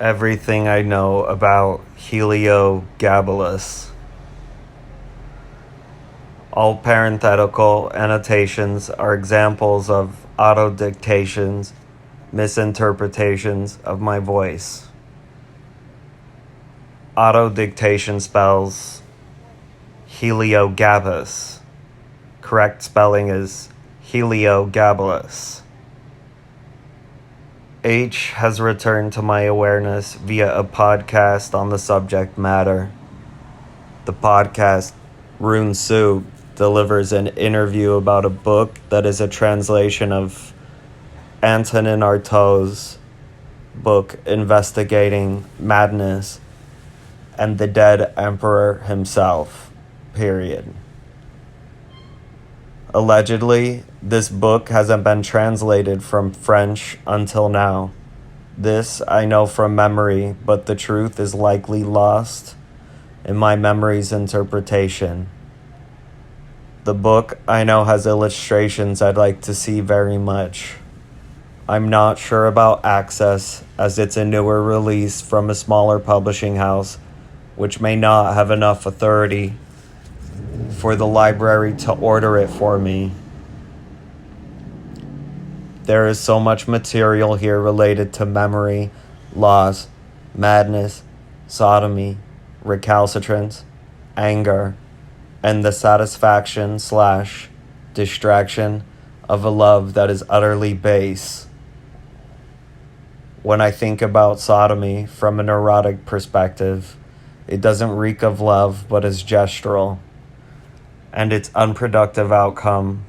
everything I know about Heliogabalus. All parenthetical annotations are examples of autodictations, misinterpretations of my voice. Autodictation spells Heliogabus. Correct spelling is Heliogabalus. H has returned to my awareness via a podcast on the subject matter. The podcast, Rune Soup, delivers an interview about a book that is a translation of Antonin Artaud's book investigating madness and the dead emperor himself, period. Allegedly, this book hasn't been translated from French until now. This I know from memory, but the truth is likely lost in my memory's interpretation. The book I know has illustrations I'd like to see very much. I'm not sure about access, as it's a newer release from a smaller publishing house, which may not have enough authority for the library to order it for me. There is so much material here related to memory, loss, madness, sodomy, recalcitrance, anger, and the satisfaction/distraction of a love that is utterly base. When I think about sodomy from a neurotic perspective, it doesn't reek of love but is gestural, and its unproductive outcome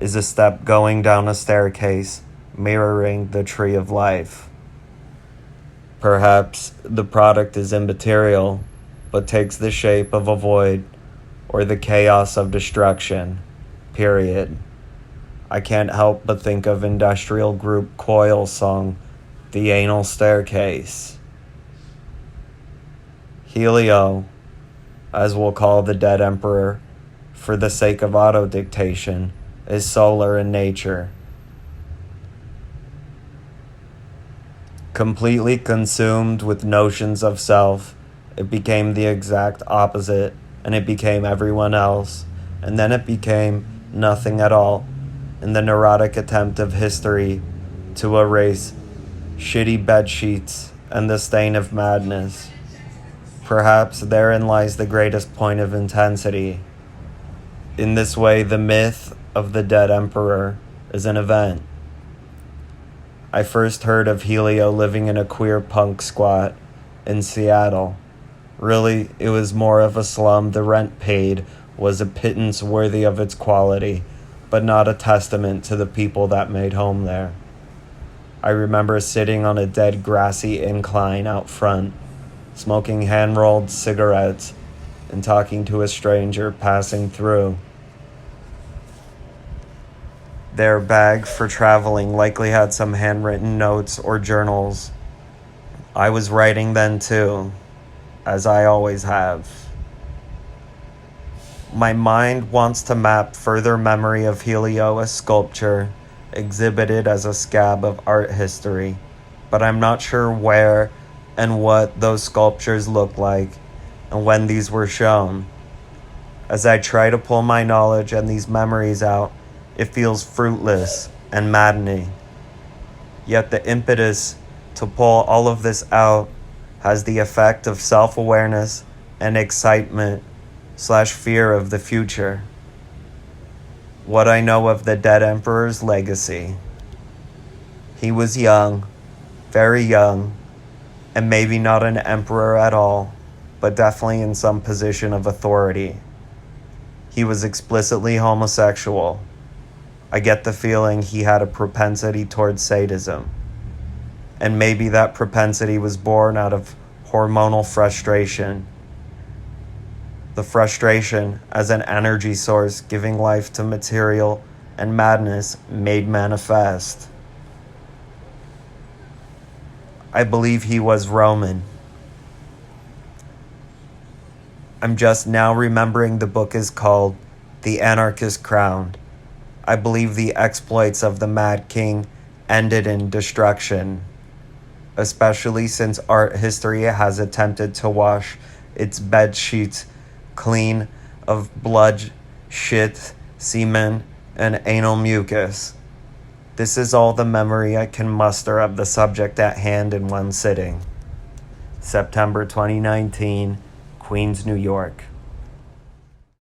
is a step going down a staircase mirroring the tree of life. Perhaps the product is immaterial, but takes the shape of a void or the chaos of destruction, period. I can't help but think of industrial group Coil's song, The Anal Staircase. Helio, as we'll call the dead emperor, for the sake of autodictation, is solar in nature. Completely consumed with notions of self, it became the exact opposite, and it became everyone else, and then it became nothing at all, in the neurotic attempt of history to erase shitty bedsheets and the stain of madness. Perhaps therein lies the greatest point of intensity. In this way, the myth of the dead emperor is an event. I first heard of Helio living in a queer punk squat in Seattle. Really, it was more of a slum. The rent paid was a pittance worthy of its quality, but not a testament to the people that made home there. I remember sitting on a dead grassy incline out front, smoking hand-rolled cigarettes and talking to a stranger passing through. Their bag for traveling likely had some handwritten notes or journals. I was writing then too, as I always have. My mind wants to map further memory of Helio as sculpture, exhibited as a scab of art history, but I'm not sure where and what those sculptures look like and when these were shown. As I try to pull my knowledge and these memories out, it feels fruitless and maddening. Yet the impetus to pull all of this out has the effect of self-awareness and excitement/fear of the future. What I know of the dead emperor's legacy. He was young, very young, and maybe not an emperor at all, but definitely in some position of authority. He was explicitly homosexual. I get the feeling he had a propensity towards sadism. And maybe that propensity was born out of hormonal frustration. The frustration as an energy source giving life to material and madness made manifest. I believe he was Roman. I'm just now remembering the book is called The Anarchist Crowned. I believe the exploits of the Mad King ended in destruction. especially since art history has attempted to wash its bed sheets clean of blood, shit, semen, and anal mucus. This is all the memory I can muster of the subject at hand in one sitting. September 2019, Queens, New York.